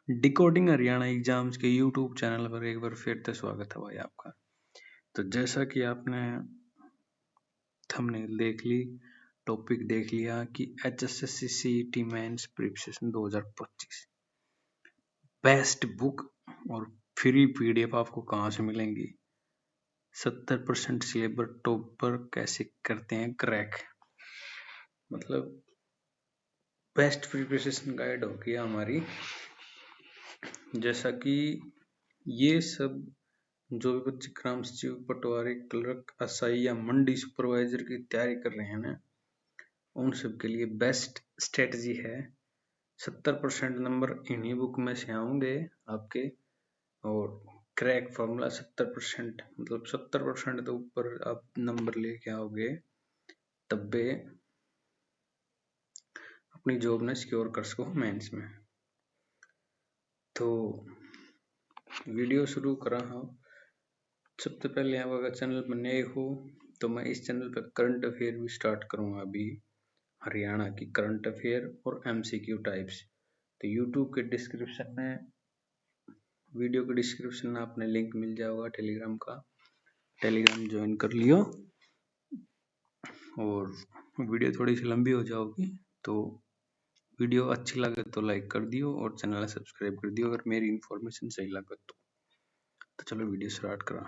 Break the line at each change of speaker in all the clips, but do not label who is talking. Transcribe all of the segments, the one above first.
Decoding Haryana exams के YouTube channel पर एक बार फिर से स्वागत है भाई आपका। तो जैसा कि आपने थंबनेल देख ली, टॉपिक देख लिया कि HSSC CET mains preparation 2025 best book और फ्री PDF आपको कहाँ से मिलेंगी, 70% सिलेबस टॉप पर कैसे करते हैं क्रैक, मतलब बेस्ट प्रिपरेशन गाइड होगी हमारी। जैसा कि ये सब जो भी बच्चे ग्राम सचिव, पटवारी, क्लर्क, असाई या मंडी सुपरवाइजर की तैयारी कर रहे हैं ना, उन सब के लिए बेस्ट स्ट्रेटजी है। 70% नंबर इन्हीं बुक में से आएंगे आपके, और क्रैक फॉर्मूला 70%, मतलब 70% तो ऊपर आप नंबर लेके आओगे, तब भी अपनी जॉब ने सिक्योर कर सको मेंस में। तो वीडियो शुरू करा हूँ। सबसे पहले आप अगर चैनल पर नए हो तो मैं इस चैनल पर करंट अफेयर भी स्टार्ट करूँगा अभी, हरियाणा की करंट अफेयर और MCQ टाइप्स। तो यूट्यूब के डिस्क्रिप्शन में, वीडियो के डिस्क्रिप्शन में आपने लिंक मिल जाएगा टेलीग्राम का, टेलीग्राम ज्वाइन कर लियो। और वीडियो थोड़ी सी लंबी हो जाएगी, तो वीडियो अच्छी लगे तो लाइक कर दियो और चैनल सब्सक्राइब कर दियो अगर मेरी इन्फॉर्मेशन सही लगे तो चलो वीडियो स्टार्ट करा।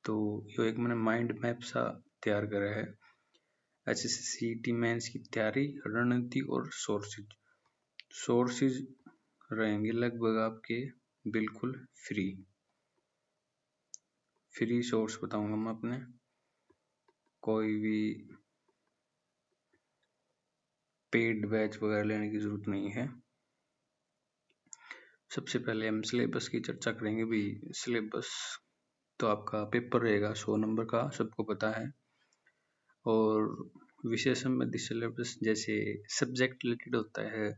तो यो एक मैंने माइंड मैप सा तैयार करा है HSC CET मेंस की तैयारी, रणनीति और सोर्सेज रहेंगे लगभग आपके बिल्कुल फ्री सोर्स बताऊंगा मैं अपने, कोई भी पेड बैच वगैरह लेने की जरूरत नहीं है। सबसे पहले हम सिलेबस की चर्चा करेंगे भी। सिलेबस तो आपका पेपर रहेगा 100 नंबर का, सबको पता है। और विषय संबंधी सिलेबस जैसे सब्जेक्ट रिलेटेड होता है,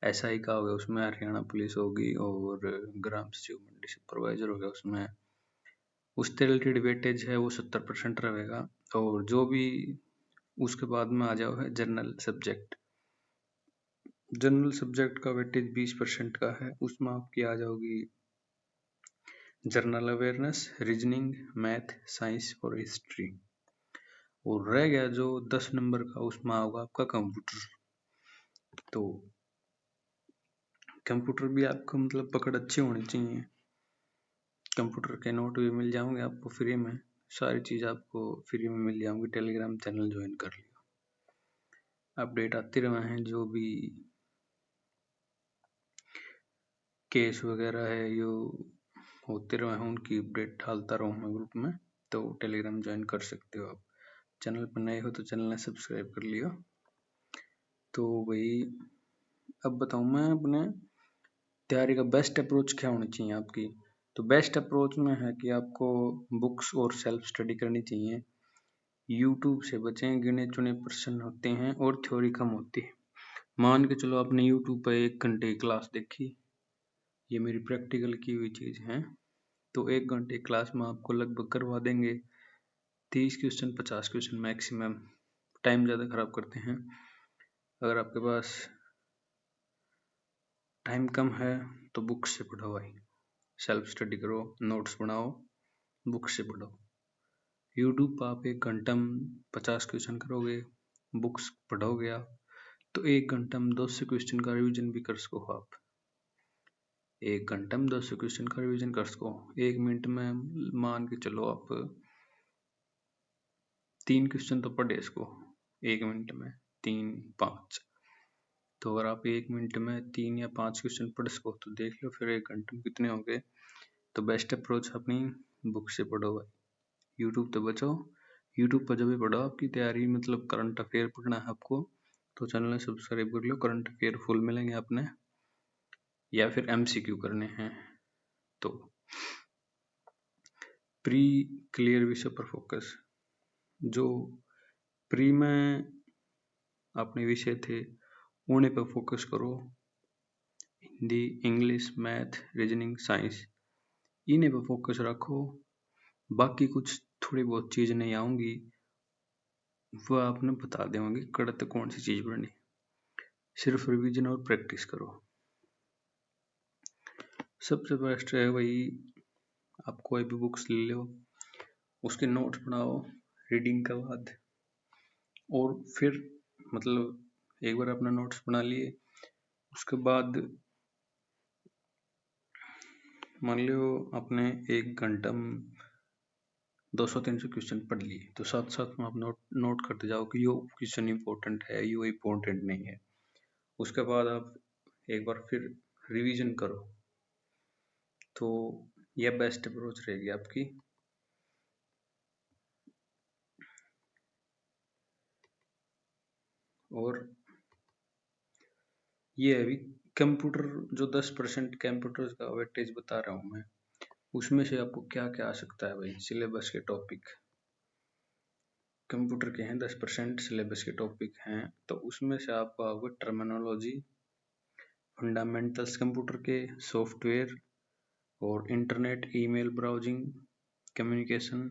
SI का हो गया उसमें हरियाणा पुलिस होगी, और ग्राम सचिव मंडी सुपरवाइजर हो गया उसमें उससे रिलेटेड वेटेज है वो 70% रहेगा। और जो भी उसके बाद में आ जाओ है जनरल सब्जेक्ट का वेटेज 20% का है, उसमें आपकी आ जाओगी general awareness, reasoning, math, science और हिस्ट्री। और रह गया जो 10 नंबर का, उसमें होगा आपका कंप्यूटर। तो कंप्यूटर भी आपको मतलब पकड़ अच्छी होनी चाहिए। कंप्यूटर के नोट भी मिल जाओगे आपको फ्री में, सारी चीज आपको फ्री में मिल जाओगी। टेलीग्राम चैनल ज्वाइन कर लियो, अपडेट आती रहे हैं, जो भी केस वगैरह है यो होते रहे हैं उनकी अपडेट डालता रहूँ मैं ग्रुप में। तो टेलीग्राम ज्वाइन कर सकते हो आप। चैनल पर नए हो तो चैनल ने सब्सक्राइब कर लियो। तो भाई अब बताऊँ मैं अपने तैयारी का बेस्ट अप्रोच क्या होनी चाहिए आपकी। तो बेस्ट अप्रोच में है कि आपको बुक्स और सेल्फ स्टडी करनी चाहिए। यूट्यूब से बचें, गिने चुने प्रश्न होते हैं और थ्योरी कम होती है। मान के चलो आपने यूट्यूब पर 1 घंटे की क्लास देखी, ये मेरी प्रैक्टिकल की हुई चीज है। तो 1 घंटे क्लास में आपको लगभग करवा देंगे 30 क्वेश्चन 50 क्वेश्चन मैक्सिमम। टाइम ज़्यादा खराब करते हैं। अगर आपके पास टाइम कम है तो बुक से पढ़ो भाई, सेल्फ स्टडी करो, नोट्स बनाओ, बुक से पढ़ो। यूट्यूब पर आप 1 घंटा में 50 क्वेश्चन करोगे, बुक्स पढ़ोगे आप, तो 1 घंटा में 200 क्वेश्चन का रिविजन भी कर सको आप। 1 घंटा में 200 क्वेश्चन का रिविजन कर सको। 1 मिनट में मान के चलो आप 3 क्वेश्चन तो पढ़े इसको, 1 मिनट में 3 5। तो अगर आप 1 मिनट में 3 या 5 क्वेश्चन पढ़ सको तो देख लो फिर 1 घंटे में कितने होंगे। तो बेस्ट अप्रोच अपनी बुक से पढ़ो भाई, यूट्यूब तो बचो। यूट्यूब पर जब भी पढ़ो आपकी तैयारी, मतलब करंट अफेयर पढ़ना है आपको, तो चैनल ने सब्सक्राइब कर लो। करंट अफेयर फुल मिलेंगे अपने, या फिर MCQ करने हैं तो प्री क्लियर विषय पर फोकस। जो प्री में अपने विषय थे उन्हीं पर फोकस करो। Hindi, English, math, reasoning, science, इन्हीं पर फोकस रखो। बाकी कुछ थोड़ी बहुत चीज नहीं आऊंगी, वो आपने बता देंगे कड़त कौन सी चीज पढ़नी। सिर्फ रिवीजन और प्रैक्टिस करो। सबसे बेस्ट है भाई, आप कोई भी बुक्स ले लो, उसके नोट्स बनाओ रीडिंग के बाद, और फिर मतलब एक बार अपना नोट्स बना लिए, उसके बाद मान लो आपने 1 घंटा में 200-300 क्वेश्चन पढ़ लिए, तो साथ साथ में आप नोट करते जाओ कि यो क्वेश्चन इंपॉर्टेंट है, यो इंपॉर्टेंट नहीं है। उसके बाद आप एक बार फिर रिवीजन करो, तो यह बेस्ट अप्रोच रहेगी आपकी। और ये अभी कंप्यूटर जो 10% कंप्यूटर का वेटेज बता रहा हूँ मैं, उसमें से आपको क्या क्या आ सकता है भाई। सिलेबस के टॉपिक कंप्यूटर के हैं, 10% सिलेबस के टॉपिक हैं, तो उसमें से आपको आओगे टर्मिनोलॉजी, फंडामेंटल्स कंप्यूटर के, सॉफ्टवेयर और internet, email browsing, communication,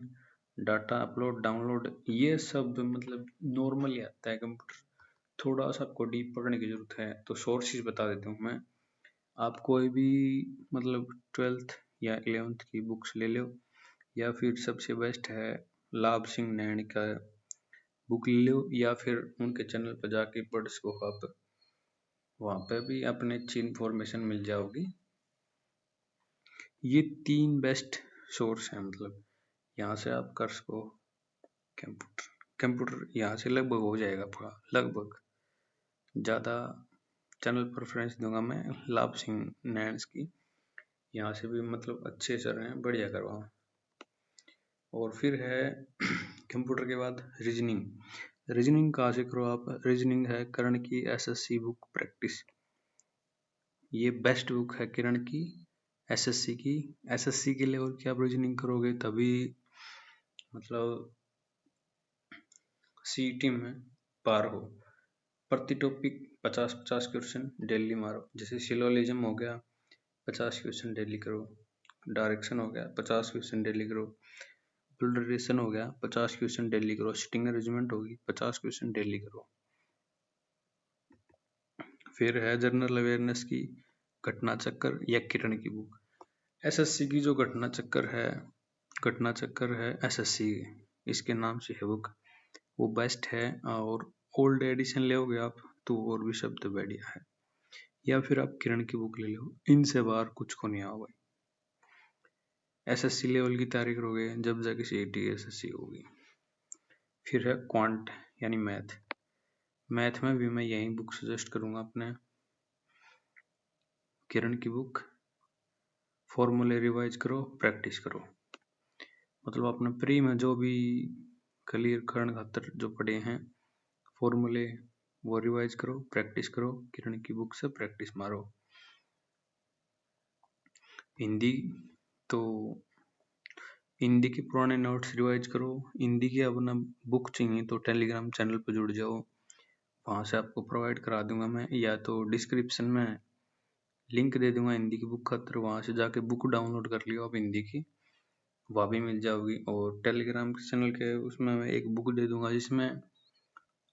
data upload download, ये सब मतलब नॉर्मली आता है कंप्यूटर। थोड़ा सा आपको डीप पढ़ने की जरूरत है, तो सोर्सेज बता देता हूँ मैं। आप कोई भी मतलब 12th या 11th की बुक्स ले लो, या फिर सबसे बेस्ट है लाभ सिंह नैनी का बुक ले लो, या फिर उनके चैनल पर जाके पढ़ सको आप, वहाँ पे भी अपने अच्छी इन्फॉर्मेशन मिल जाओगी। ये 3 बेस्ट सोर्स हैं, मतलब यहाँ से आप कर सको कंप्यूटर यहाँ से लगभग हो जाएगा पूरा, लगभग। ज़्यादा चैनल प्रेफरेंस दूंगा मैं लाभ सिंह नैन्स की, यहाँ से भी मतलब अच्छे सर हैं, बढ़िया करवाओ। और फिर है कंप्यूटर के बाद रीजनिंग। रीजनिंग कहाँ से करो आप? रीजनिंग है किरण की एसएससी बुक प्रैक्टिस, ये बेस्ट बुक है किरण की एसएससी की। एसएससी के लेवल की आप रीजनिंग करोगे तभी मतलब सीईटी में पार हो। प्रति टॉपिक 50-50 क्वेश्चन डेली मारो, जैसे सिलोलिज्म हो गया 50 क्वेश्चन डेली करो, डायरेक्शन हो गया 50 क्वेश्चन डेली करो, प्लुरलेशन हो गया 50 क्वेश्चन डेली करो, सिटिंग अरेंजमेंट होगी 50 क्वेश्चन डेली करो। फिर है जनरल अवेयरनेस की घटना चक्कर या किरण की बुक। एसएससी की जो घटना चक्कर है एसएससी इसके नाम से है बुक, वो बेस्ट है। और ओल्ड एडिशन लोगे आप तो और भी शब्द बढ़िया है, या फिर आप किरण की बुक ले लो, इनसे बाहर कुछ को नहीं आओ भाई। एसएससी लेवल की तैयारी करोगे जब जाके सीईटी एसएससी होगी। फिर है क्वांट यानी मैथ। मैथ में भी मैं यही बुक सजेस्ट करूंगा अपने, किरण की बुक। फॉर्मूले रिवाइज करो, प्रैक्टिस करो, मतलब अपने प्री में जो भी क्लियर करने खातर जो पढ़े हैं फॉर्मूले, वो रिवाइज करो, प्रैक्टिस करो, किरण की बुक से प्रैक्टिस मारो। हिंदी तो हिंदी के पुराने नोट्स रिवाइज करो। हिंदी की अपना बुक चाहिए तो टेलीग्राम चैनल पर जुड़ जाओ, वहाँ से आपको प्रोवाइड करा दूंगा मैं, या तो डिस्क्रिप्शन में लिंक दे दूंगा हिंदी की बुक खातर, वहाँ से जाके बुक डाउनलोड कर लियो आप हिंदी की, वहाँ भी मिल जाओगी। और टेलीग्राम के चैनल के उसमें मैं एक बुक दे दूंगा जिसमें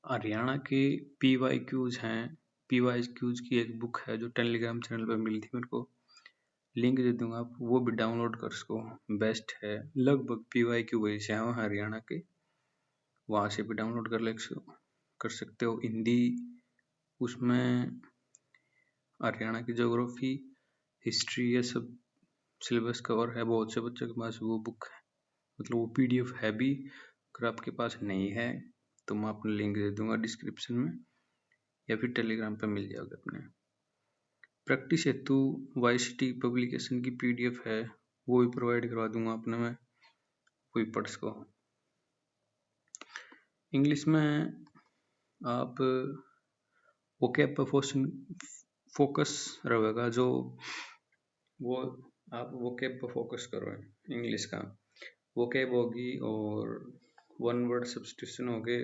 हरियाणा के PYQs हैं। PYQs की एक बुक है जो टेलीग्राम चैनल पर मिली थी मेरे को, लिंक दे दूंगा, आप वो भी डाउनलोड कर सको, बेस्ट है। लगभग PYQ वही से हैं हरियाणा के, वहाँ से भी डाउनलोड कर सकते हो। हिंदी उसमें हरियाणा की ज्योग्राफी, हिस्ट्री, ये सब सिलेबस कवर है, बहुत से बच्चों के पास वो बुक है, मतलब वो PDF है भी। अगर आपके पास नहीं है तो मैं अपने लिंक दे दूंगा डिस्क्रिप्शन में, या फिर टेलीग्राम पे मिल जाओगे अपने। प्रैक्टिस हेतु YCT पब्लिकेशन की PDF है, वो भी प्रोवाइड करवा दूंगा अपने में, कोई पढ़ सको। इंग्लिश में आप वोकैब पर फोकस रहेगा, जो वो आप वोकैब पर फोकस करो इंग्लिश का। वोकैब होगी और वन वर्ड सब्स्टिट्यूशन हो गए,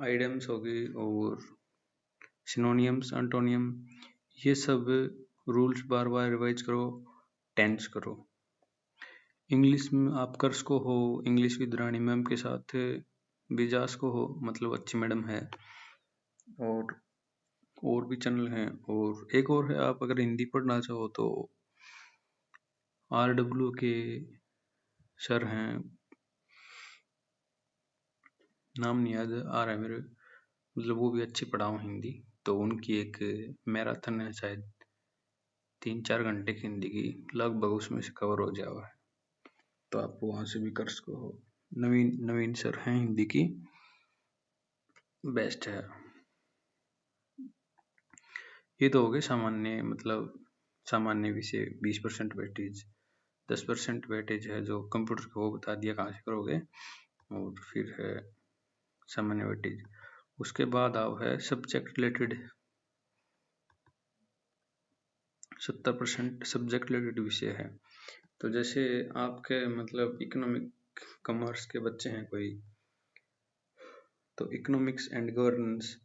आइडम्स होगी और सिनोनियम्स, एंटोनियम, ये सब रूल्स बार बार रिवाइज करो, टेंस करो। इंग्लिश में आप कर सको हो इंग्लिश विद रानी मैम के साथ, बिजास को हो, मतलब अच्छी मैडम है, और भी चैनल हैं, और एक और है, आप अगर हिंदी पढ़ना चाहो तो RW के सर हैं, नाम नहीं याद आ रहा है मेरे, मतलब वो भी अच्छी पढ़ाओ हिंदी, तो उनकी एक मैराथन है शायद 3-4 घंटे की हिंदी की, लगभग उसमें से कवर हो जाओ है, तो आप वहां से भी कर सको हो। नवीन नवीन सर हैं हिंदी की, बेस्ट है। ये तो हो गए सामान्य, मतलब सामान्य विषय 20% वेटेज, 10% वेटेज है जो कंप्यूटर को, वो बता दिया कहाँ से करोगे, और फिर है सामान्य वेटेज। उसके बाद आप है सब्जेक्ट रिलेटेड, 70% सब्जेक्ट रिलेटेड विषय है। तो जैसे आपके मतलब इकोनॉमिक कॉमर्स के बच्चे हैं कोई, तो इकोनॉमिक्स एंड गवर्नेंस,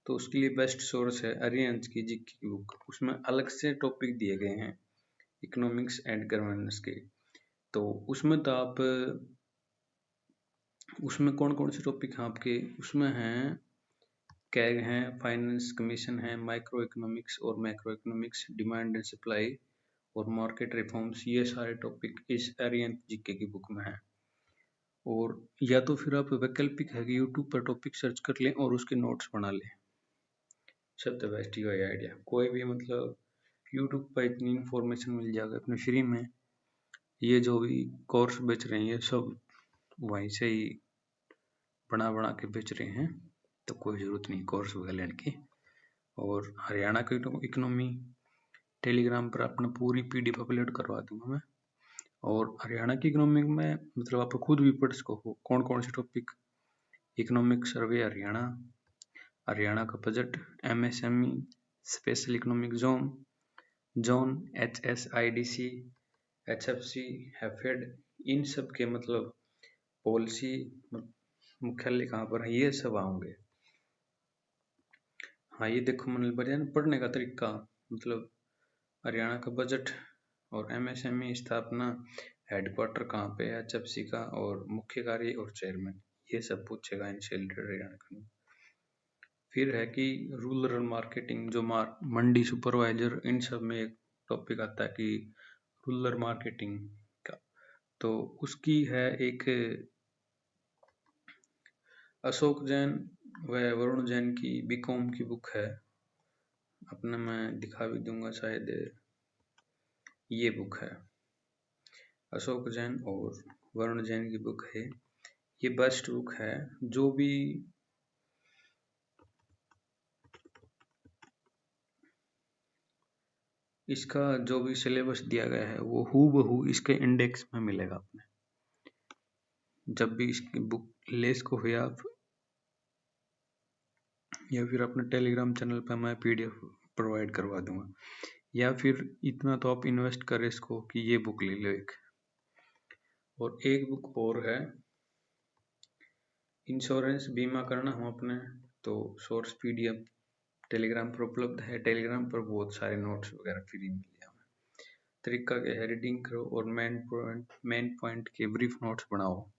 तो उसके लिए बेस्ट सोर्स है अरिहंत की जीके की बुक, उसमें अलग से टॉपिक दिए गए हैं इकोनॉमिक्स एंड गवर्नेंस के। तो उसमें तो आप, उसमें कौन कौन से टॉपिक हैं आपके, उसमें हैं कैग हैं, फाइनेंस कमीशन है, माइक्रो इकोनॉमिक्स और macro economics, demand and supply और मार्केट रिफॉर्म्स, ये सारे टॉपिक इस अरिहंत जीके की बुक में है। और या तो फिर आप वैकल्पिक है कि यूट्यूब पर टॉपिक सर्च कर लें और उसके नोट्स बना लें, सबसे बेस्ट ही आइडिया। कोई भी मतलब यूट्यूब पर इतनी इन्फॉर्मेशन मिल जाएगा अपने फ्री में, ये जो भी कोर्स बेच रहे हैं ये सब वहीं से ही बना बना के बेच रहे हैं, तो कोई ज़रूरत नहीं कोर्स वगैरह लेने की। और हरियाणा की इकोनॉमी टेलीग्राम पर अपना पूरी PDF अपलोड करवा दूंगा मैं। और हरियाणा की इकोनॉमी में मतलब आप खुद भी पढ़ सको कौन कौन से topic, economic survey Haryana, Haryana का budget, MSME, special economic zone, HSIDC, HFC, HAFED, इन सब के मतलब पॉलिसी मुख्यालय कहाँ पर है, ये सब आएंगे। हाँ ये देखो मतलब बढ़िया पढ़ने का तरीका, मतलब हरियाणा का बजट और MSME स्थापना, हेडक्वार्टर कहाँ पे है HFC का, और मुख्य कार्य और चेयरमैन, ये सब पूछेगा इनसे रिलेटेड हरियाणा का। फिर है कि रूरल मार्केटिंग, जो मंडी सुपरवाइजर, इन सब में एक टॉपिक आता है कि रूरल मार्केटिंग का, तो उसकी है एक अशोक जैन व वरुण जैन की बीकॉम की बुक है, अपना मैं दिखा भी दूंगा शायद, ये बुक है अशोक जैन और वरुण जैन की बुक है, ये बेस्ट बुक है। जो भी इसका जो भी सिलेबस दिया गया है वो हूबहू इसके इंडेक्स में मिलेगा अपने, जब भी इसकी बुक ले सको हो आप, या फिर अपने टेलीग्राम चैनल पर मैं PDF प्रोवाइड करवा दूंगा, या फिर इतना तो आप इन्वेस्ट करें इसको कि ये बुक ले लो एक। और एक बुक और है इंश्योरेंस बीमा करना हम अपने, तो सोर्स PDF टेलीग्राम पर उपलब्ध है, टेलीग्राम पर बहुत सारे नोट्स वगैरह फ्री मिल जाए। तरीका क्या है, रीडिंग करो और मेन पॉइंट के ब्रीफ नोट्स बनाओ।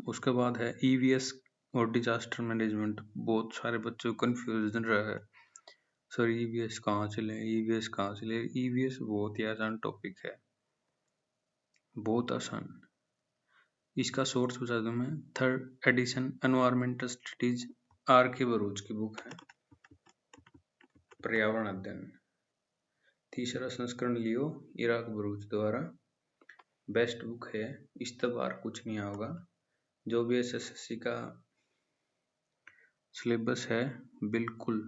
उसके बाद है EVS और डिजास्टर मैनेजमेंट, बहुत सारे बच्चों को कंफ्यूजन रहा है, सर EVS कहाँ से लें, EVS कहाँ से लें। EVS बहुत ही आसान टॉपिक है, बहुत आसान। इसका सोर्स बता दूं मैं, 3rd edition environmental studies RK Bharucha की बुक है, पर्यावरण अध्ययन, 3रा संस्करण लियो इराक बरूच द्वारा, बेस्ट बुक है। इस बार कुछ नहीं होगा, जो भी SSC का सिलेबस है बिल्कुल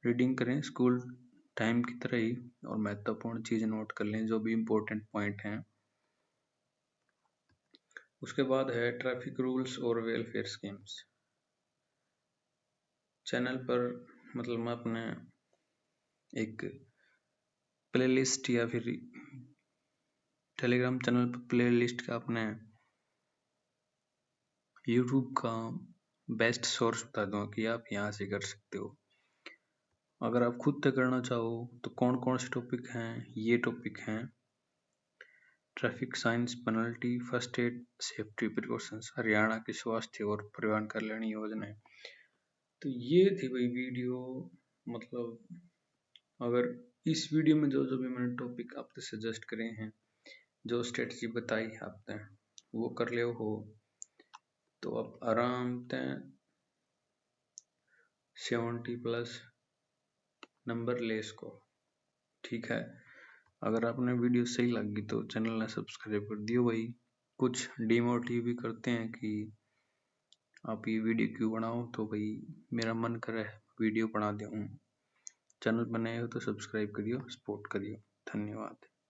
रीडिंग करें स्कूल टाइम की तरह ही, और महत्वपूर्ण चीज़ नोट कर लें जो भी इम्पोर्टेंट पॉइंट हैं। उसके बाद है ट्रैफिक रूल्स और वेलफेयर स्कीम्स। चैनल पर मतलब मैं अपने एक प्लेलिस्ट या फिर टेलीग्राम चैनल पर प्लेलिस्ट का अपने यूट्यूब का बेस्ट सोर्स बता दूंगा कि आप यहाँ से कर सकते हो। अगर आप खुद तक करना चाहो तो कौन कौन से टॉपिक हैं, ये टॉपिक हैं traffic science penalty, first aid, safety precautions, Haryana की स्वास्थ्य और परिवहन कल्याण योजना। तो ये थी भाई वीडियो। मतलब अगर इस वीडियो में जो जो भी मैंने टॉपिक आपसे सजेस्ट करे हैं, जो स्ट्रेटजी बताई है आपने, वो कर ले हो तो आप आराम से 70+ नंबर ले इसको। ठीक है, अगर आपने वीडियो सही लगी तो चैनल ने सब्सक्राइब कर दियो भाई। कुछ डिमोटिव भी करते हैं कि आप ये वीडियो क्यों बनाओ, तो भाई मेरा मन करे वीडियो बना दूँ। चैनल बनाए हो तो सब्सक्राइब करियो, सपोर्ट करियो। धन्यवाद।